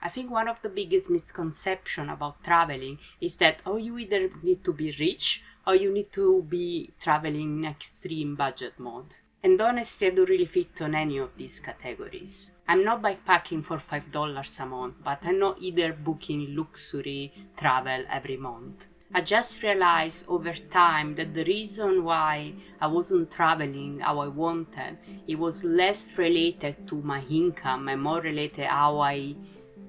I think one of the biggest misconceptions about traveling is that you either need to be rich or you need to be traveling in extreme budget mode. And honestly, I don't really fit on any of these categories. I'm not bikepacking for $5 a month, but I'm not either booking luxury travel every month. I just realized over time that the reason why I wasn't traveling how I wanted, it was less related to my income and more related how I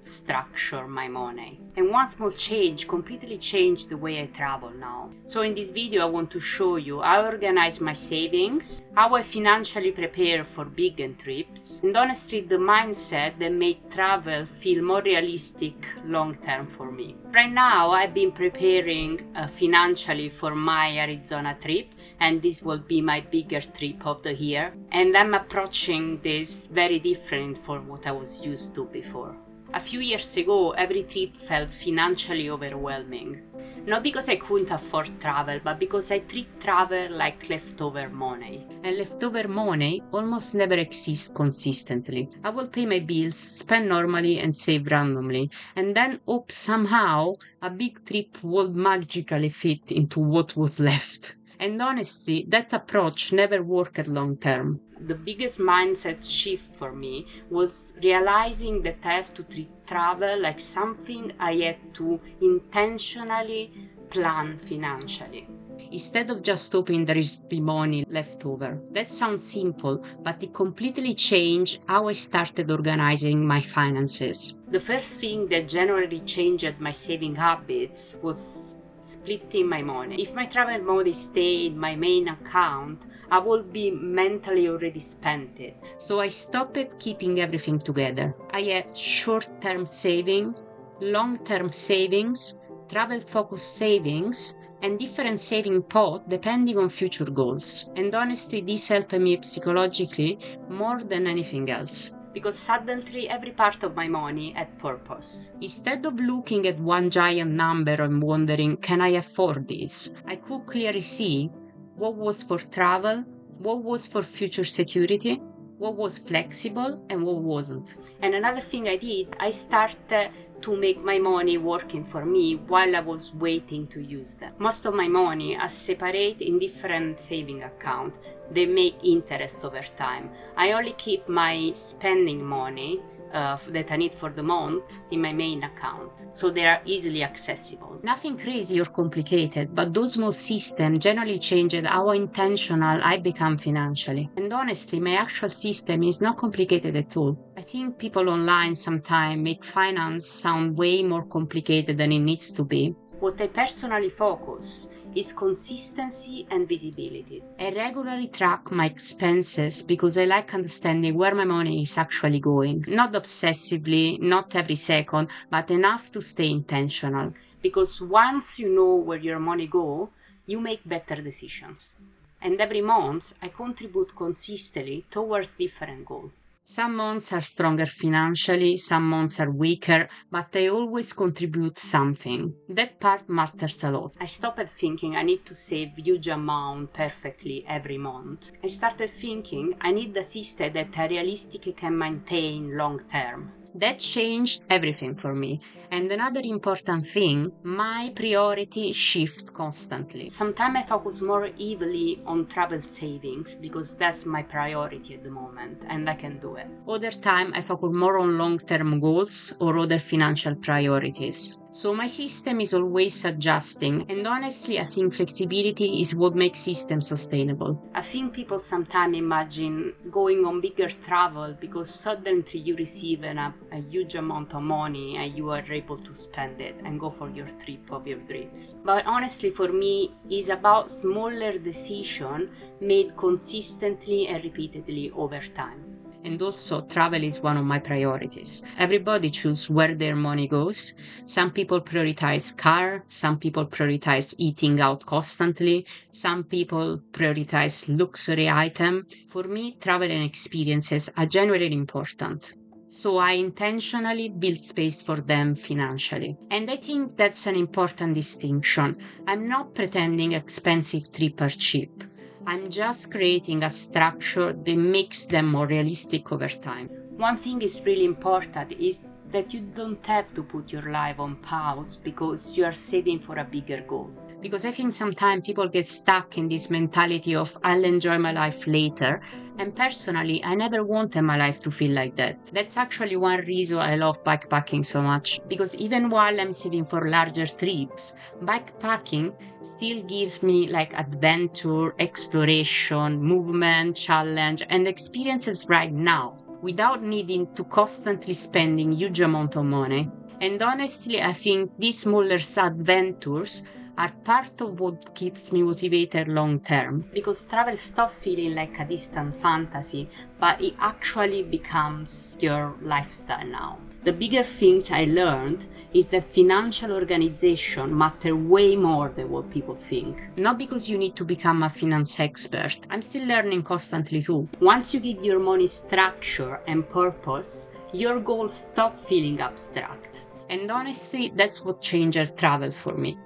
structure my money. And one small change completely changed the way I travel now. So in this video I want to show you how I organize my savings, how I financially prepare for bigger trips, and honestly the mindset that make travel feel more realistic long term for me. Right now I've been preparing financially for my Arizona trip, and this will be my bigger trip of the year, and I'm approaching this very different from what I was used to before. A few years ago, every trip felt financially overwhelming. Not because I couldn't afford travel, but because I treat travel like leftover money. And leftover money almost never exists consistently. I will pay my bills, spend normally and save randomly, and then hope somehow a big trip will magically fit into what was left. And honestly, that approach never worked long term. The biggest mindset shift for me was realizing that I have to treat travel like something I had to intentionally plan financially, instead of just hoping there is the money left over. That sounds simple, but it completely changed how I started organizing my finances. The first thing that generally changed my saving habits was splitting my money. If my travel money stayed in my main account, I will be mentally already spent it. So I stopped keeping everything together. I had short-term saving, long-term savings, travel-focused savings, and different saving pot depending on future goals. And honestly, this helped me psychologically more than anything else. Because suddenly every part of my money had purpose. Instead of looking at one giant number and wondering, can I afford this? I could clearly see what was for travel, what was for future security, what was flexible and what wasn't. And another thing I did, I started to make my money working for me while I was waiting to use them. Most of my money I separate in different saving accounts. They make interest over time. I only keep my spending money that I need for the month in my main account, so they are easily accessible. Nothing crazy or complicated, but those small systems generally changed how intentional I become financially. And honestly, my actual system is not complicated at all. I think people online sometimes make finance sound way more complicated than it needs to be. What I personally focus is consistency and visibility. I regularly track my expenses because I like understanding where my money is actually going. Not obsessively, not every second, but enough to stay intentional. Because once you know where your money goes, you make better decisions. And every month, I contribute consistently towards different goals. Some months are stronger financially, some months are weaker, but I always contribute something. That part matters a lot. I stopped thinking I need to save huge amount perfectly every month. I started thinking I need a system that I realistically can maintain long term. That changed everything for me. And another important thing, my priority shift constantly. Sometimes I focus more heavily on travel savings because that's my priority at the moment and I can do it. Other time I focus more on long-term goals or other financial priorities. So my system is always adjusting, and honestly I think flexibility is what makes systems sustainable. I think people sometimes imagine going on bigger travel because suddenly you receive a huge amount of money and you are able to spend it and go for your trip of your dreams. But honestly for me it's about smaller decisions made consistently and repeatedly over time. And also, travel is one of my priorities. Everybody chooses where their money goes. Some people prioritize car, some people prioritize eating out constantly, some people prioritize luxury item. For me, travel and experiences are genuinely important. So I intentionally build space for them financially. And I think that's an important distinction. I'm not pretending expensive trips are cheap. I'm just creating a structure that makes them more realistic over time. One thing is really important is that you don't have to put your life on pause because you are saving for a bigger goal. Because I think sometimes people get stuck in this mentality of I'll enjoy my life later. And personally, I never wanted my life to feel like that. That's actually one reason I love bikepacking so much. Because even while I'm saving for larger trips, bikepacking still gives me like adventure, exploration, movement, challenge, and experiences right now, without needing to constantly spending huge amount of money. And honestly, I think these smaller adventures are part of what keeps me motivated long term. Because travel stops feeling like a distant fantasy, but it actually becomes your lifestyle now. The bigger things I learned is that financial organization matter way more than what people think. Not because you need to become a finance expert. I'm still learning constantly too. Once you give your money structure and purpose, your goals stop feeling abstract. And honestly, that's what changed travel for me.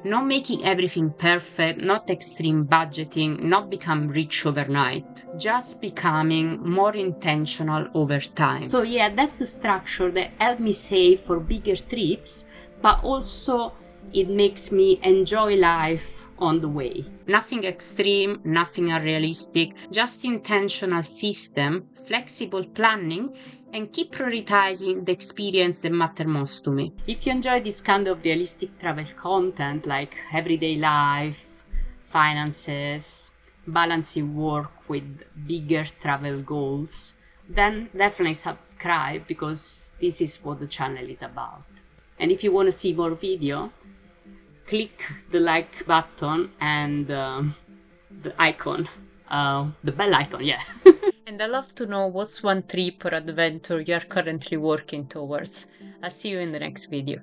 Not making everything perfect, not extreme budgeting, not become rich overnight. Just becoming more intentional over time. So yeah, that's the structure that helped me save for bigger trips, but also it makes me enjoy life on the way. Nothing extreme, nothing unrealistic, just intentional system, flexible planning, and keep prioritizing the experience that matter most to me. If you enjoy this kind of realistic travel content like everyday life, finances, balancing work with bigger travel goals, then definitely subscribe because this is what the channel is about. And if you want to see more video, click the like button and the icon, the bell icon, yeah. And I'd love to know what's one trip or adventure you're currently working towards. I'll see you in the next video.